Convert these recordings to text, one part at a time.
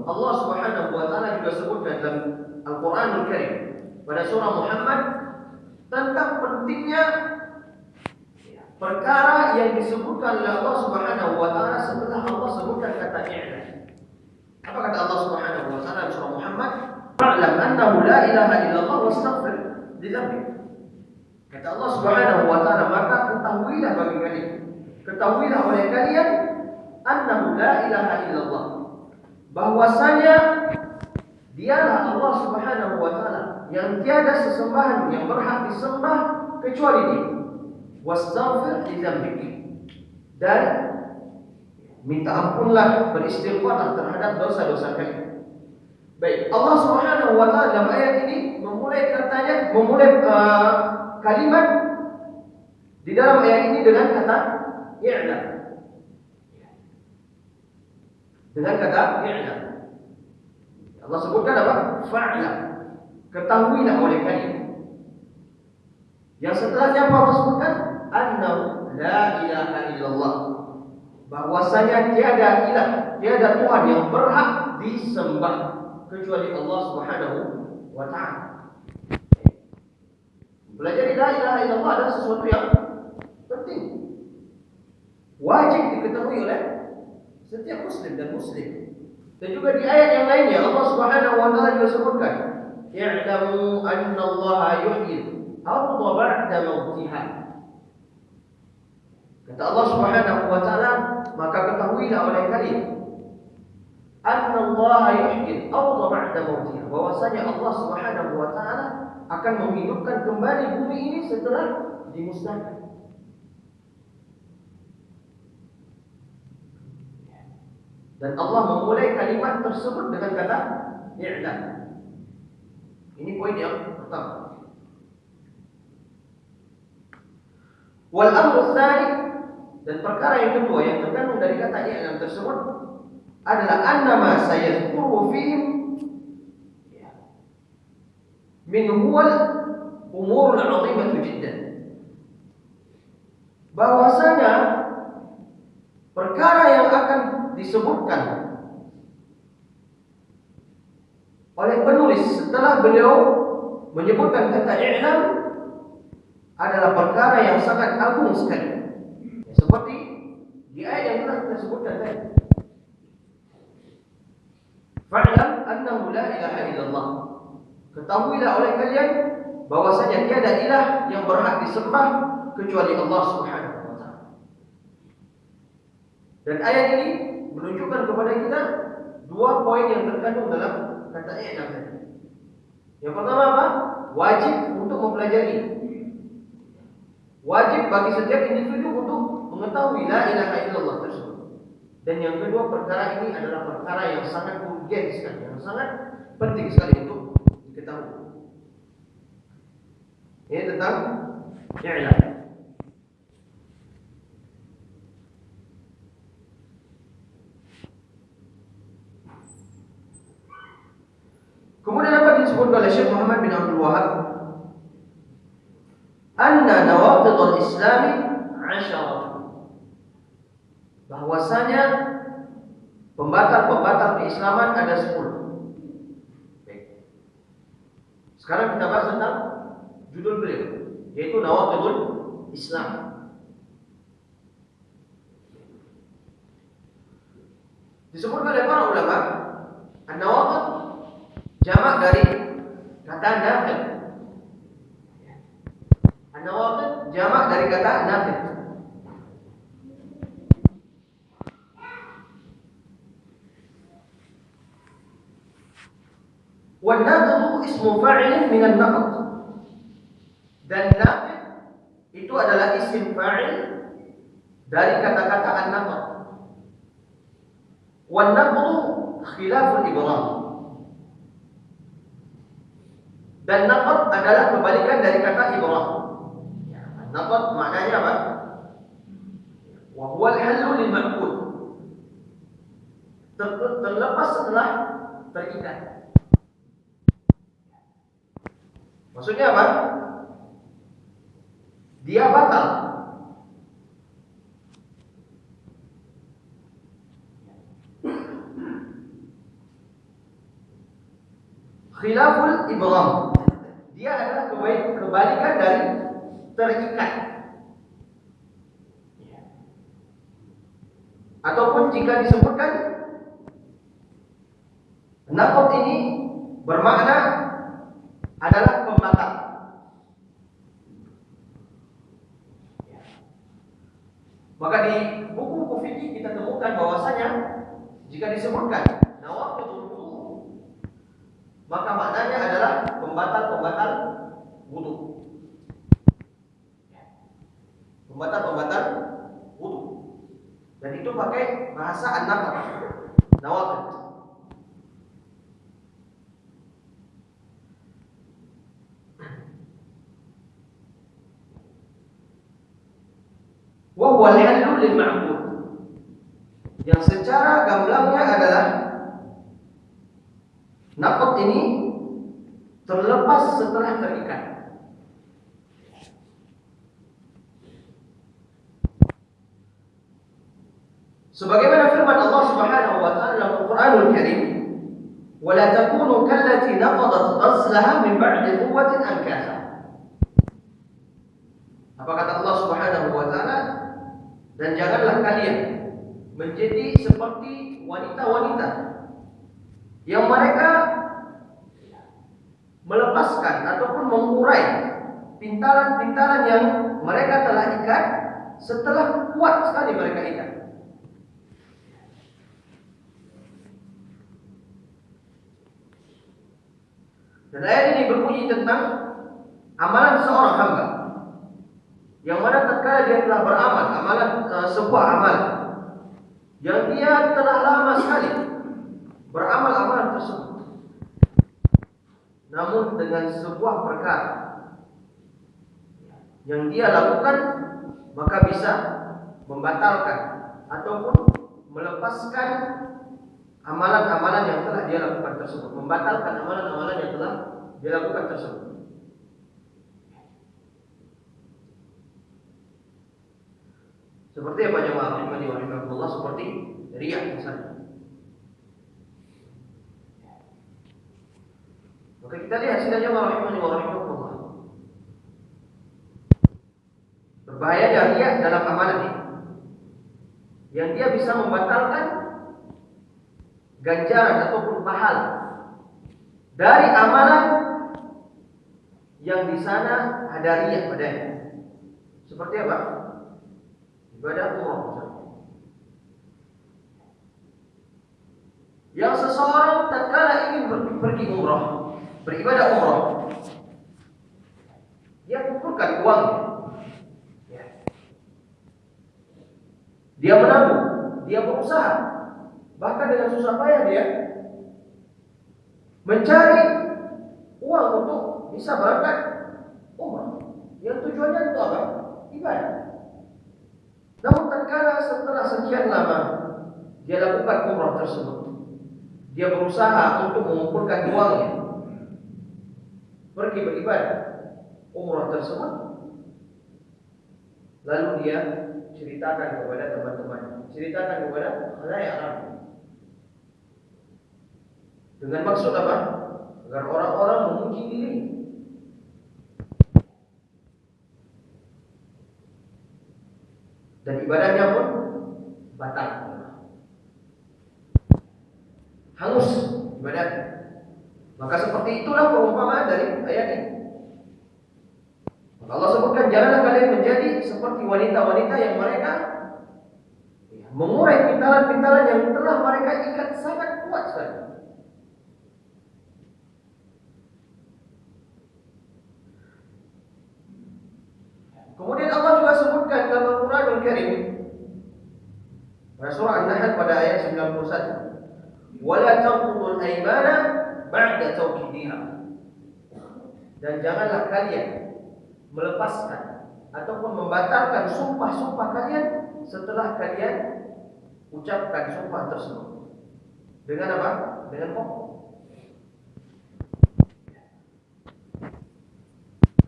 Allah Subhanahu wa taala juga sebutkan dalam Al-Qur'anul Karim pada surah Muhammad tentang pentingnya perkara yang disebutkan oleh Allah Subhanahu wa taala setelah Allah sebutkan kata i'lam. Apa kata Allah Subhanahu wa taala dalam surah Muhammad? Fa'lam annahu la ilaha illallah wastaghfir li dzambik. Kata Allah Subhanahu wa taala, maka ketahuilah bagi kalian, ketahuilah oleh kalian annahu la ilaha illallah, bahwasanya dialah Allah Subhanahu wa taala yang tiada sesembahan yang berhak disembah kecuali Dia. Wastaghfir li dzambik, dan minta ampunlah, beristighfar terhadap dosa-dosa kalian. Baik, Allah Subhanahu wa taala dalam ayat ini memulai kalimat di dalam ayat ini dengan kata i'lam. Dengan kata i'lam. Allah sebutkan apa? Fa'lam. Ketahuilah oleh kalian. Yang setelahnya apa Allah sebutkan? Annahu la ilaha illallah, bahwasanya tiada ilah, tiada Tuhan yang berhak disembah kecuali Allah Subhanahu wa taala. Belajar la ilaha illallah adalah sesuatu yang penting, wajib diketahui oleh setiap muslim dan muslim. Dan juga di ayat yang lainnya Allah Subhanahu wa taala juga sebutkan, "I'lamu anna Allah yuhyi al-ardha ba'da mautiha." Kata Allah Subhanahu wa taala, maka ketahuilah oleh kalian anna Allah yuhyi al-ardha ba'da mautiha, bahwasanya Allah Subhanahu wa taala akan menghidupkan kembali bumi ini setelah dimusnahkan. Dan Allah memulai kalimat tersebut dengan kata i'lam. Ini poin yang pertama. Wal amru tsani, dan perkara yang kedua yang terkandung dari kata i'lam tersebut adalah annama sayazkuru fihim min huwal umurul 'azimatu jiddan, bahwasanya perkara yang akan disebutkan oleh penulis setelah beliau menyebutkan kata i'lam adalah perkara yang sangat agung sekali, seperti di ayat yang telah kita sebutkan tadi. Fa'lam annahu la ilaha illallah, ketahuilah oleh kalian bahwasanya tiada ilah yang berhak disembah kecuali Allah Subhanahu wa taala. Dan ayat ini menunjukkan kepada kita dua poin yang terkandung dalam kata i'lam tadi. Yang pertama apa? Wajib untuk mempelajari. Wajib bagi setiap individu untuk mengetahui la ilaha illallah tersebut. Dan yang kedua, perkara ini adalah perkara yang sangat urgen sekali, yang sangat penting sekali untuk diketahui. Ini tentang i'lam. Kemudian apa disebut oleh Syekh Muhammad bin Abdul Wahab? Anna nawaqid al-Islami 'asharah, bahwasanya pembatal-pembatal keislaman ada 10. Baik. Sekarang kita bahas tentang judul beliau, yaitu Nawaqidul Islam. Disebutkan oleh para ulama, an-nawaqid jamak dari kata naqid. An-nawaqid jamak dari kata naqid. Wan naqid ismu fa'il min an-naqd. Dan naqid itu adalah isim fa'il dari kata-kata an-naqd. Wan naqd khilaful ibram. Dan naqd adalah kebalikan dari kata ibram. Naqd maknanya apa? Wa huwa al-hallu lil ma'qul, terlepas setelah terikat. Maksudnya apa? Dia batal. khilaful ibram. Dia adalah kebalikan dari terikat. Ataupun jika disebutkan naqd ini bermakna adalah pembatal. Maka di buku-buku fikih kita temukan bahwasanya jika disebutkan nawaqidul wudu, maka maknanya adalah pembatal-pembatal wudu. Pembatal-pembatal wudu. Dan itu pakai bahasa an-naqd, nawaqid. Wa huwa al-hallu lil ma'bud. Yang secara gamblangnya adalah naqd ini terlepas setelah terikat. Sebagaimana firman Allah Subhanahu wa taala dalam Al-Qur'anul Karim, "Wa la takunu kallati naqadat ghazlaha min ba'di quwwatin ankasa." Apa kata Allah Subhanahu wa taala? Dan janganlah kalian menjadi seperti wanita-wanita yang mereka melepaskan ataupun mengurai pintalan-pintalan yang mereka telah ikat setelah kuat sekali mereka ikat. Dan ayat ini berbunyi tentang amalan seorang hamba, yang mana tatkala dia telah beramal sebuah amalan yang dia telah lama sekali beramal amalan tersebut, namun dengan sebuah perkara yang dia lakukan, maka bisa membatalkan ataupun melepaskan amalan-amalan yang telah dia lakukan tersebut, membatalkan amalan-amalan yang telah dia lakukan tersebut. Seperti apa jemaah rahimani wa rahimakumullah, seperti riya misalnya. Maka kita lihat sini jemaah rahimani wa rahimakumullah, berbahayanya riya dalam amalan ini, yang dia bisa membatalkan ganjaran ataupun pahala dari amalan yang di sana ada riya padanya. Seperti apa? Ibadah umrah misalnya. Yang seseorang tatkala ingin pergi umrah, beribadah umrah, dia kumpulkan uangnya, dia menabung, dia berusaha, bahkan dengan susah payah dia mencari uang untuk bisa berangkat umrah. Yang tujuannya untuk apa? Ibadah. Namun tatkala setelah sekian lama dia lakukan umrah tersebut, dia berusaha untuk mengumpulkan uangnya, pergi beribadah umrah tersebut, lalu dia ceritakan kepada teman-temannya, ceritakan kepada khalayak ramai, dengan maksud apa? Agar orang-orang memuji diri. Dan ibadahnya pun batal, hangus ibadahnya. Maka seperti itulah perumpamaan dari ayat ini. Maka Allah sebutkan, janganlah kalian menjadi seperti wanita-wanita yang mereka mengurai pintalan-pintalan yang telah mereka ikat sangat kuat sekali. Kemudian Allah juga sebutkan dalam Al-Quranul Karim pada surah An-Nahl pada ayat 91, "Wala tanqudul aymana ba'da tawkidiha." Dan janganlah kalian melepaskan ataupun membatalkan sumpah-sumpah kalian setelah kalian ucapkan sumpah tersebut. Dengan apa? Dengan bohong.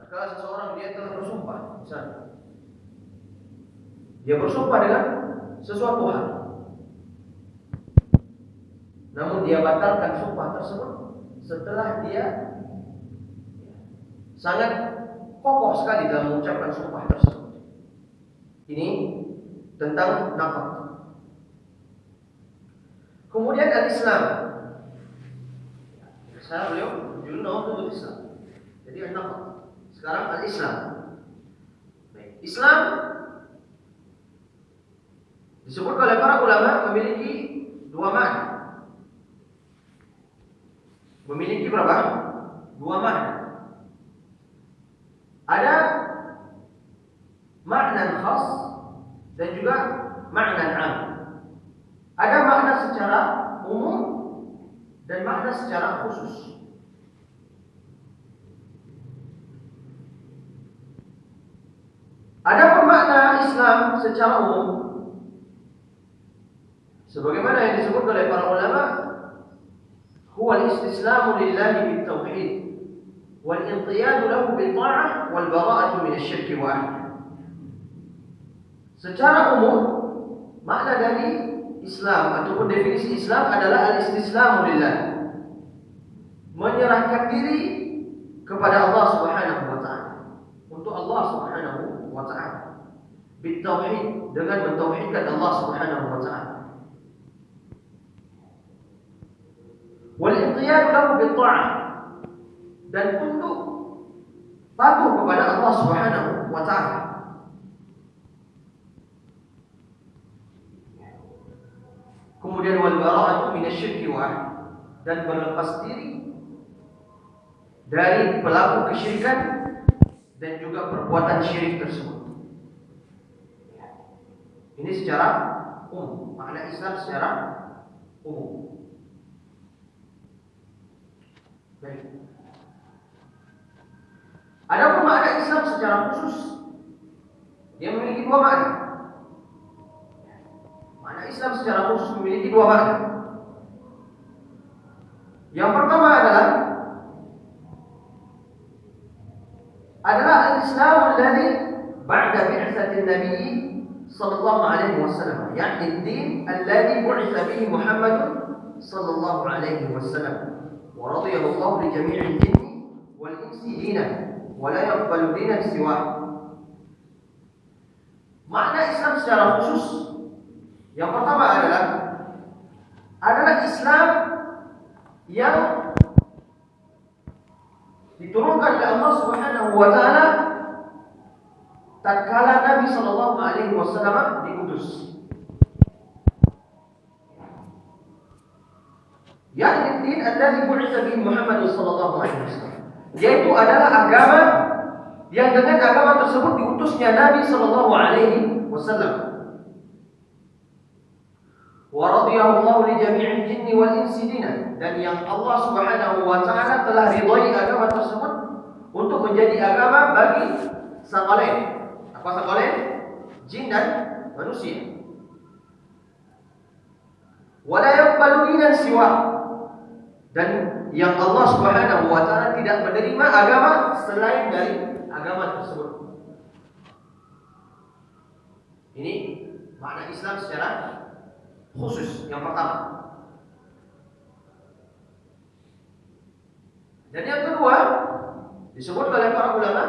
Kalau seseorang dia telah bersumpah, misalnya dia bersumpah dengan sesuatu hal, namun dia batalkan sumpah tersebut setelah dia sangat kokoh sekali dalam mengucapkan sumpah tersebut. Ini tentang naqd. Kemudian al-Islam. Saya beliau dulu nama Islam. Jadi naqd. Sekarang al-Islam. Islam disebut oleh para ulama memiliki dua makna. Memiliki berapa? Dua makna. Ada makna khas dan juga makna 'am. Ada makna secara umum dan makna secara khusus. Ada makna Islam secara umum sebagaimana yang disebut oleh para ulama, huwa al-istislamu lillahi bit-tauhid wal inqiyadu lahu bil-ta'ah wal bara'atu min asy-syirki wa ahlihi. Secara umum, makna dari Islam ataupun definisi Islam adalah al-istislamu lillah, menyerahkan diri kepada Allah Subhanahu wa taala, untuk Allah Subhanahu wa taala, bitauhid, dengan mentauhidkan Allah Subhanahu wa taala, wal inqiyad lahu bit-ta'ah, dan tunduk patuh kepada Allah Subhanahu wa taala. Kemudian wal bara'atu minasyirki wa ahli, dan berlepas diri dari pelaku kesyirikan dan juga perbuatan syirik tersebut. Ini secara umum, makna Islam secara umum. Baik. Adapun makna Islam secara khusus, dia memiliki dua makna. Makna Islam secara khusus memiliki dua makna. Yang pertama adalah al-Islam alladhi ba'da bi'tsatin Nabi sallallahu alaihi wasallam, yakni ad-din alladhi bu'itsa bihi Muhammad sallallahu alaihi wasallam, wa radiya Allah li jami'il jinni wal insi dinan wa la yaqbalu dinan siwah. Makna Islam secara khusus yang pertama adalah Islam yang diturunkan oleh Allah Subhanahu wa taala tatkala Nabi sallallahu alaihi wasallam diutus. Yakni din alladzi bu'itsa bihi Muhammad sallallahu alaihi wasallam, yaitu adalah agama yang dengan agama tersebut diutusnya Nabi sallallahu alaihi wasallam. Wa radiyahu Allah li jami'il jinni wal insi dinan, dan yang Allah Subhanahu wa taala telah ridhai agama tersebut untuk menjadi agama bagi sakalian. Apa sakalian? Jin dan manusia. Wa la yaqbalu dinan siwa, dan yang Allah Subhanahu wa taala tidak menerima agama selain dari agama tersebut. Ini makna Islam secara khusus yang pertama. Dan yang kedua, disebut oleh para ulama,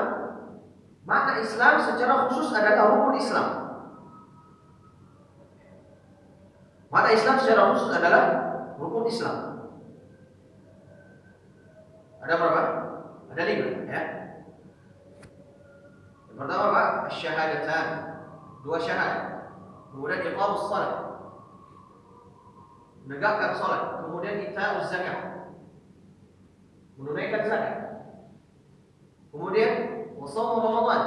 makna Islam secara khusus adalah rukun Islam. Makna Islam secara khusus adalah rukun Islam. Ada berapa? Ada 5, ya. Yang pertama apa? Syahadatan, 2 syahadat. Kemudian iqamus shalah, menegakkan salat. Kemudian ita'uz zakat, menunaikan zakat. Kemudian wasaumu Ramadan,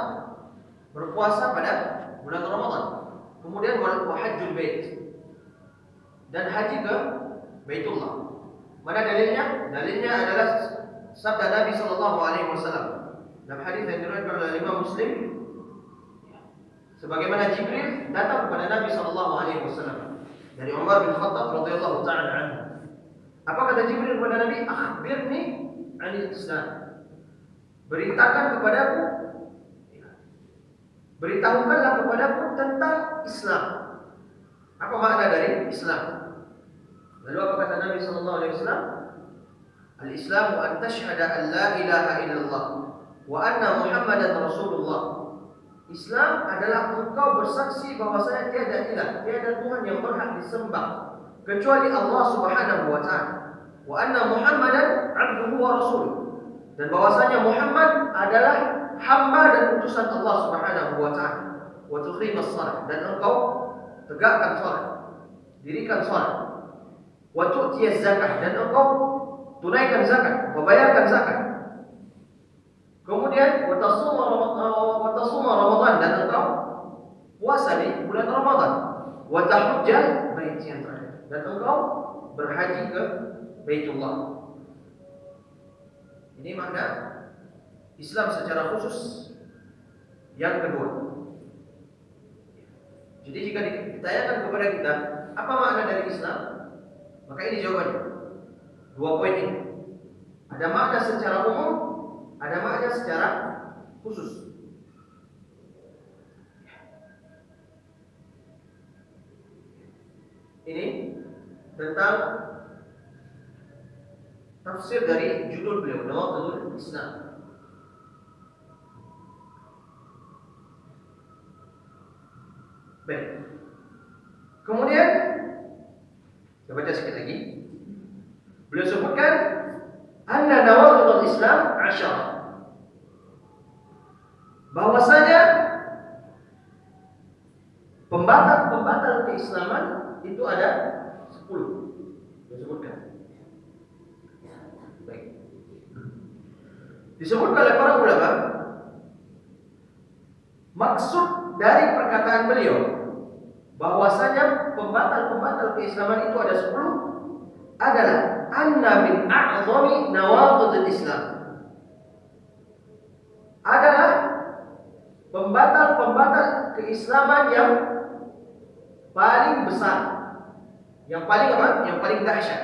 berpuasa pada bulan Ramadan. Kemudian wa hajjul bait, dan haji ke Baitullah. Mana dalilnya? Dalilnya adalah sabda Nabi sallallahu alaihi wasallam dalam hadis yang diriwayatkan oleh Imam Muslim, sebagaimana Jibril datang kepada Nabi sallallahu alaihi wasallam dari Umar bin Khattab radhiyallahu taala anhu. Apa kata Jibril kepada Nabi? Akhbirni 'anil Islam. Beritahukanlah kepadaku tentang Islam. Apa makna dari Islam? Lalu apa kata Nabi sallallahu alaihi wasallam? Al-Islamu an tashhada an la ilaha illallah wa anna Muhammadan Rasulullah. Islam adalah engkau bersaksi bahwasanya tiada ilah, tiada Tuhan yang berhak disembah kecuali Allah Subhanahu wa taala. Wa anna Muhammadan abduhu wa rasuluh. Dan bahwasanya Muhammad adalah hamba dan utusan Allah Subhanahu wa taala. Wa tuqimas shalah, dan engkau tegakkan salat, dirikan salat. Wa tu'tiyaz zakah, dan engkau tunaikan zakat, membayarkan zakat. Kemudian wa tasuma Ramadan, dan engkau puasa di bulan Ramadan. Wa tahujjal bait, yang terakhir, dan engkau berhaji ke Baitullah. Ini makna Islam secara khusus yang kedua. Jadi jika ditanyakan kepada kita apa makna dari Islam, maka ini jawabannya. 2 poin ini. Ada makna secara umum, ada makna secara khusus. Ini tentang tafsir dari judul beliau, Nawaqidul Islam. Baik. Kemudian kita baca sekali lagi. Beliau sebutkan anna nawaqidul Islam 10. Bahwasanya pembatal-pembatal keislaman itu ada 10. Disebutkan. Baik. Disebutkan oleh para ulama, maksud dari perkataan beliau bahwasanya pembatal-pembatal keislaman itu ada 10 adalah anna min a'zami nawaqidil Islam. Adalah pembatal-pembatal keislaman yang paling besar, yang paling apa? Yang paling dahsyat.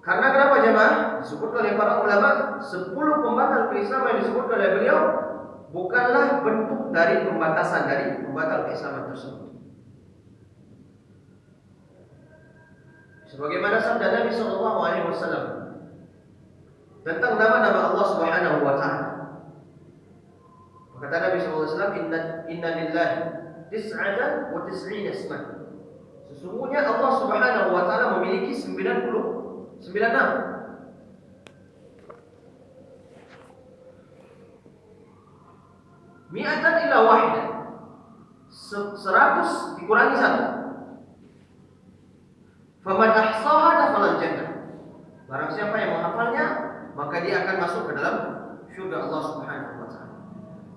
Karena kenapa jemaah? Disebutkan oleh para ulama 10 pembatal keislaman yang disebutkan oleh beliau bukanlah bentuk dari pembatasan dari pembatal keislaman tersebut. Sebagaimana sabda Nabi sallallahu alaihi wasallam tentang nama-nama Allah Subhanahu wa taala. Kata Nabi sallallahu alaihi wasallam, inna lillahi tis'atan wa tis'ina isman. Sesungguhnya Allah Subhanahu wa taala memiliki 99 nama. Mi'atan ila wahidah. 100 dikurangi 1. Faman ahsaha dakhala jannah. Barang siapa yang menghafalnya, maka dia akan masuk ke dalam surga Allah Subhanahu wa taala.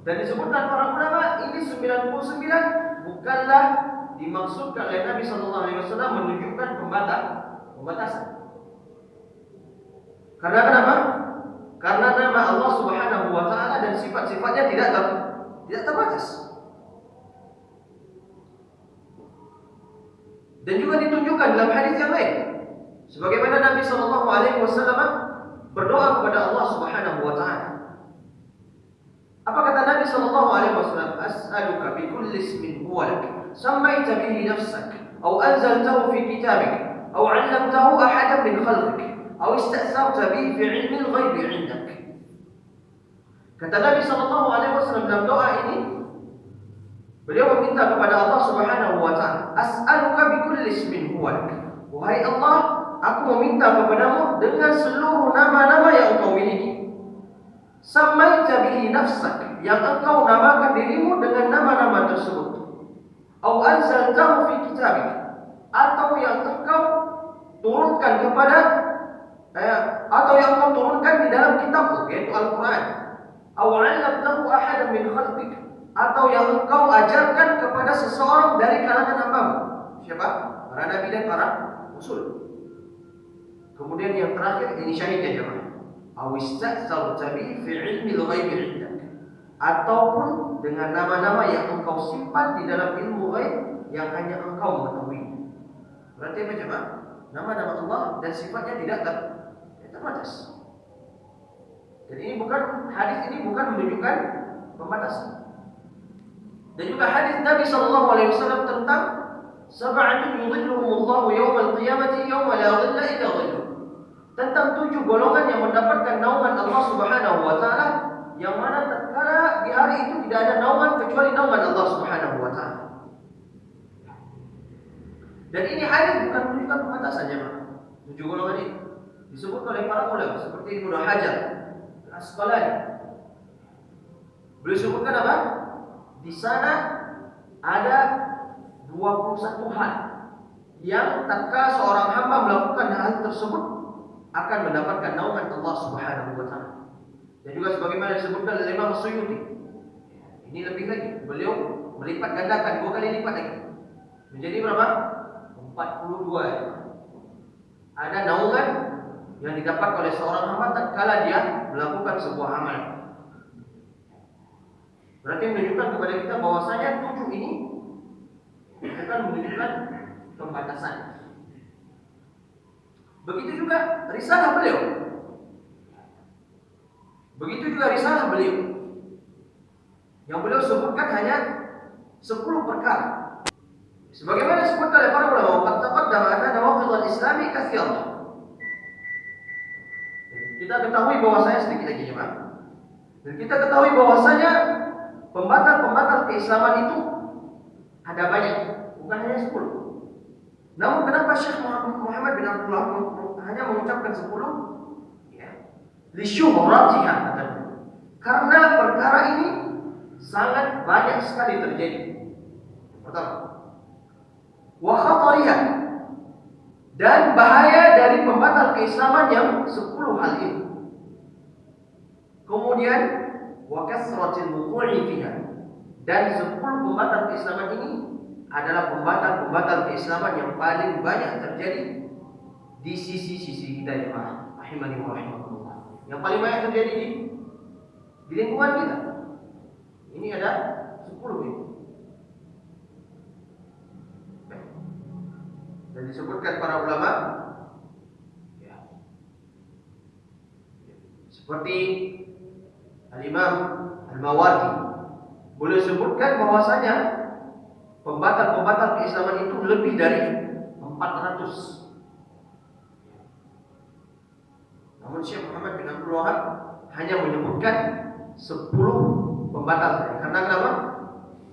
Dan disebutkan para ulama ini 99 bukanlah dimaksudkan oleh Nabi sallallahu alaihi wasallam menunjukkan pembatasan. Karena kenapa? Karena nama Allah Subhanahu wa taala dan sifat-sifatnya tidak terbatas. Dan juga ditunjukkan dalam hadis yang lain. Sebagaimana Nabi sallallahu alaihi wasallam berdoa kepada Allah Subhanahu wa taala. Apa kata Nabi sallallahu alaihi wasallam? As'aluka bi kulli ismin huwa lak, sammaita bihi nafsak, aw anzaltahu fi kitabik, aw 'allamtahu ahadan min khalqik, aw ista'sarta bihi fi 'ilmi al-ghaib 'indak. Kata Nabi sallallahu alaihi wasallam dalam doa ini, beliau meminta kepada Allah Subhanahu wa taala, as'aluka bi kulli ismin huwa lak. Wahai Allah, aku meminta kepadamu dengan seluruh nama-nama yang Engkau miliki. Sammaita bihi nafsak, yang engkau namakan dirimu dengan nama-nama tersebut. Au anzaltahu fi kitabik, atau yang engkau turunkan kepada atau yang engkau turunkan di dalam kitabmu, yaitu Al-Qur'an. Au 'allamtahu ahadan min khalqik, atau yang engkau ajarkan kepada seseorang dari kalangan hambamu. Siapa? Para nabi dan para rasul. Kemudian yang terakhir ini syahidnya jemaah. Aw ista'sarta bi fi 'ilmi al-ghaib 'indak, ataupun dengan nama-nama yang engkau simpan di dalam ilmu ghaib yang hanya engkau mengetahui. Berarti apa jemaah? Nama-nama Allah dan sifatnya tidak terbatas. Jadi ini hadis ini bukan menunjukkan pembatasan. Dan juga hadis Nabi sallallahu alaihi wasallam tentang sab'atun yudhilluhumullahu yawmal qiyamati yawma la dhilla illa dhilluh. terdapat 7 golongan yang mendapatkan naungan Allah Subhanahu wa taala, yang mana tatkala di hari itu tidak ada naungan kecuali naungan Allah Subhanahu wa taala. Dan ini hadis bukan menunjukkan pembatasan ya, 7 golongan ini disebut oleh para ulama seperti Ibnu Hajar Al-Asqalani. Beliau sebutkan apa? Di sana ada 21 hal yang tatkala seorang hamba melakukan hal tersebut akan mendapatkan naungan Allah Subhanahu wa taala. Dan juga sebagaimana disebutkan oleh Imam Suyuti. Ini lebih lagi, beliau melipat gandakan 2 kali lipat lagi. Menjadi berapa? 42 ya. Ada naungan yang didapat oleh seorang hamba tatkala dia melakukan sebuah amal. Berarti menunjukkan kepada kita bahwasanya 7 ini bukan menunjukkan pembatasan. Begitu juga risalah beliau. Yang beliau sebutkan hanya 10 perkara. Sebagaimana disebutkan oleh para ulama, qad taqaddama anna nawaqidh al-islami katsirah. Kita ketahui bahwasanya sedikit lagi jemaah. Dan kita ketahui bahwasanya pembatal-pembatal keislaman itu ada banyak, bukan hanya 10. Namun kenapa Syekh Muhammad bin Abdullah hanya mengucapkan 10? Ya. Li syuhratiha, karena perkara ini sangat banyak sekali terjadi. Pertama, wa khatariha, dan bahaya dari pembatal keislaman yang 10 hal ini. Kemudian wa kasratil wuqu'i fiha, dan 10 pembatal keislaman ini adalah pembatal-pembatal keislaman yang paling banyak terjadi di sisi-sisi kita ya Pak. Rahimani wa rahimakumullah. Yang paling banyak terjadi di lingkungan kita. Ini ada 10 ini. Dan disebutkan para ulama ya, seperti Al-Imam Al-Mawardi, boleh sebutkan bahwasanya pembatal-pembatal keislaman itu lebih dari 400. Namun Syekh Muhammad bin Abdul Wahab hanya menyebutkan 10 pembatal. Karena kenapa?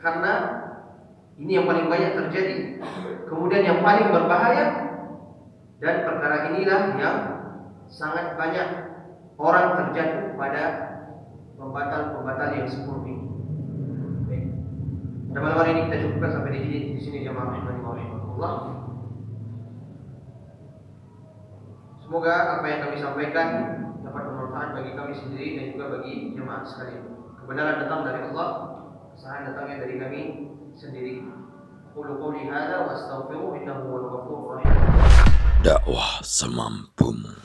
Karena ini yang paling banyak terjadi, kemudian yang paling berbahaya, dan perkara inilah yang sangat banyak orang terjatuh pada pembatal-pembatal yang 10 ini. Pada malam hari ini kita cukupkan sampai di sini jemaah rahimahullah. Semoga apa yang kami sampaikan dapat bermanfaat bagi kami sendiri dan juga bagi jemaah sekalian. Kebenaran datang dari Allah, kesalahan datangnya dari kami sendiri. Qulu qouli hadza wa astaghfiruhu innahu huwal ghafurur rahim. Dakwah semampumu.